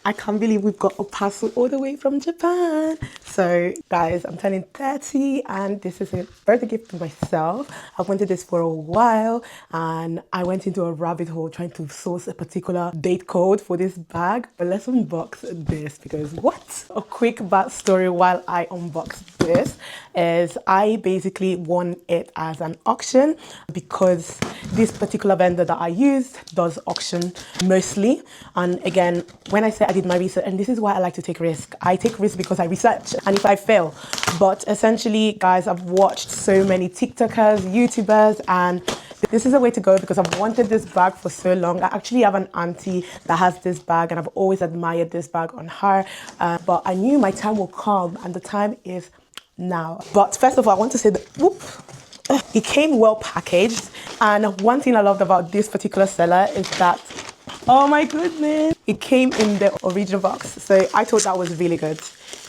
I can't believe we've got a parcel all the way from Japan. So guys, I'm turning 30 and this is a birthday gift to myself. I've wanted this for a while and I went into a rabbit hole trying to source a particular date code for this bag. But let's unbox this because what? A quick backstory while I unbox this is I basically won it as an auction because this particular vendor that I used does auction mostly. And again, when I say I did my research, and this is why I like to take risk. I take risk because I research and if I fail. But essentially, guys, I've watched so many TikTokers, YouTubers, and this is a way to go because I've wanted this bag for so long. I actually have an auntie that has this bag and I've always admired this bag on her. But I knew my time will come and the time is now. But first of all, I want to say that, whoop, it came well packaged. And one thing I loved about this particular seller is that, oh my goodness, it came in the original box. So I thought that was really good.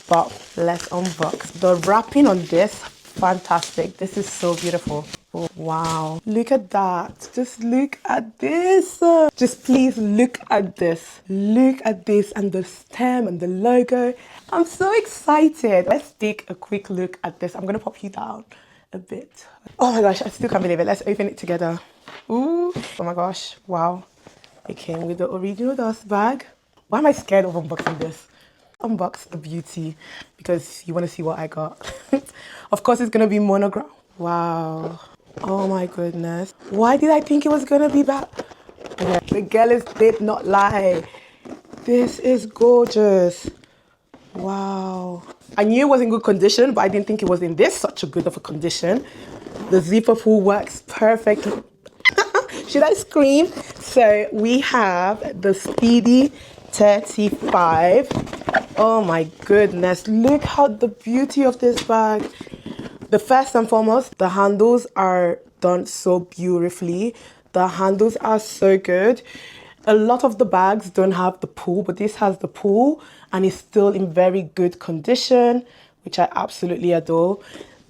But let's unbox. The wrapping on this, fantastic. This is so beautiful. Oh, wow. Look at that. Just look at this. Just please look at this. Look at this and the stem and the logo. I'm so excited. Let's take a quick look at this. I'm going to pop you down a bit. Oh my gosh, I still can't believe it. Let's open it together. Ooh. Oh my gosh. Wow. It came with the original dust bag. Why am I scared of unboxing this? Unbox the beauty because you want to see what I got. Of course, it's going to be monogram. Wow. Oh my goodness. Why did I think it was going to be bad? Okay. The girl did not lie. This is gorgeous. Wow. I knew it was in good condition, but I didn't think it was in this such a good of a condition. The zipper pull works perfectly. Should I scream? So we have the Speedy 35. Oh my goodness. Look how the beauty of this bag. The first and foremost, the handles are done so beautifully. The handles are so good. A lot of the bags don't have the pull, but this has the pull and is still in very good condition, which I absolutely adore.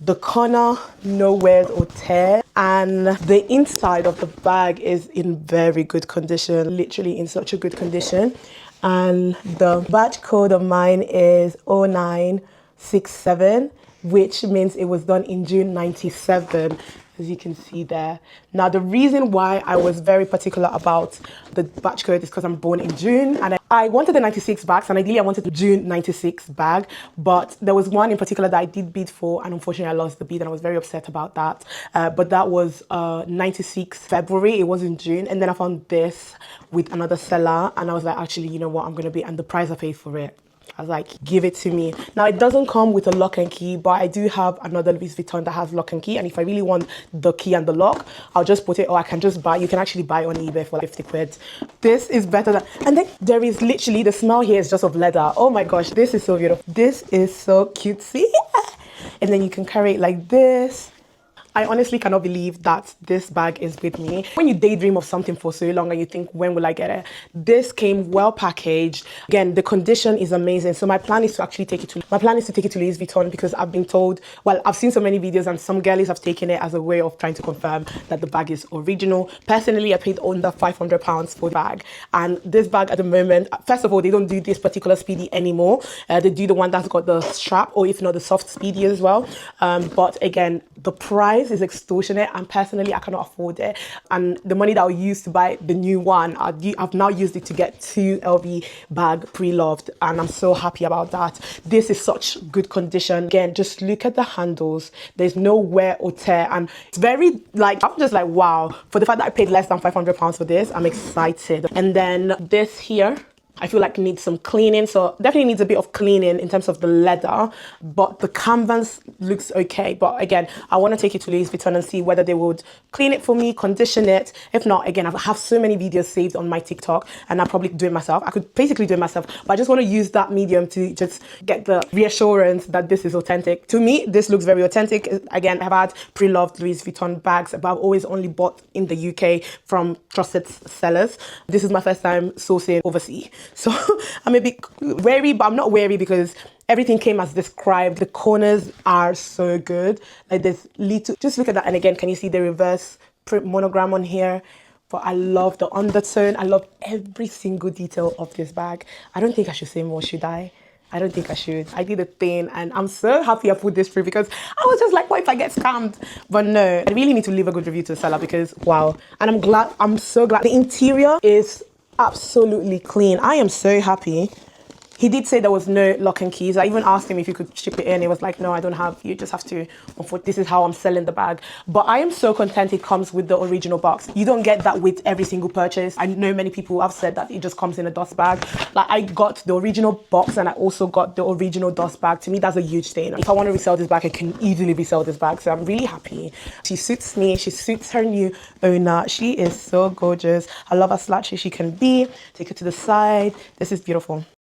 The corner, no wear or tear, and the inside of the bag is in very good condition, literally in such a good condition. And the batch code of mine is 0967, which means it was done in June 97, as you can see there. Now, the reason why I was very particular about the batch code is because I'm born in June and I wanted the 96 bags and ideally I wanted the June 96 bag, but there was one in particular that I did bid for and unfortunately I lost the bid and I was very upset about that. But that was 96 February, it was in June, and then I found this with another seller and I was like, actually, you know what, I'm going to be, and the price I paid for it, I was like, give it to me. Now, it doesn't come with a lock and key, but I do have another Louis Vuitton that has lock and key. And if I really want the key and the lock, I'll just put it, or I can just buy. You can actually buy on eBay for like 50 quid. This is better than, and then there is literally, the smell here is just of leather. Oh my gosh, this is so beautiful. This is so cutesy. And then you can carry it like this. I honestly cannot believe that this bag is with me. When you daydream of something for so long and you think, when will I get it? This came well packaged. Again, the condition is amazing. So my plan is to actually take it to Louis Vuitton because I've been told, well, I've seen so many videos and some girlies have taken it as a way of trying to confirm that the bag is original. Personally, I paid under £500 for the bag. And this bag at the moment, first of all, they don't do this particular Speedy anymore. They do the one that's got the strap, or if not the soft Speedy as well. But again, the price is extortionate and personally I cannot afford it, and the money that I'll use to buy the new one, I've now used it to get 2 LV bag Preloved, and I'm so happy about that. This is such good condition. Again, just look at the handles, there's no wear or tear, and it's very, like, I'm just like, wow, for the fact that I paid less than £500 for this, I'm excited. And then this here, I feel like it needs some cleaning, so definitely needs a bit of cleaning in terms of the leather, but the canvas looks okay. But again, I want to take it to Louis Vuitton and see whether they would clean it for me, condition it. If not, again, I have so many videos saved on my TikTok and I'll probably do it myself. I could basically do it myself, but I just want to use that medium to just get the reassurance that this is authentic. To me, this looks very authentic. Again, I've had pre-loved Louis Vuitton bags, but I've always only bought in the UK from trusted sellers. This is my first time sourcing overseas. So I'm a bit wary, but I'm not wary because everything came as described. The corners are so good. Like there's little, just look at that. And again, can you see the reverse print monogram on here? but I love the undertone. I love every single detail of this bag. I don't think I should say more, should I? I don't think I should. I did a thing and I'm so happy I put this through because I was just like, what if I get scammed? But no, I really need to leave a good review to the seller because wow. And I'm so glad. The interior is absolutely clean. I am so happy. He did say there was no lock and keys. I even asked him if he could ship it in. He was like, no, I don't have, you just have to, this is how I'm selling the bag. But I am so content it comes with the original box. You don't get that with every single purchase. I know many people have said that it just comes in a dust bag. Like I got the original box and I also got the original dust bag. To me, that's a huge thing. If I want to resell this bag, I can easily resell this bag. So I'm really happy. She suits me. She suits her new owner. She is so gorgeous. I love her slouchy she can be. Take her to the side. This is beautiful.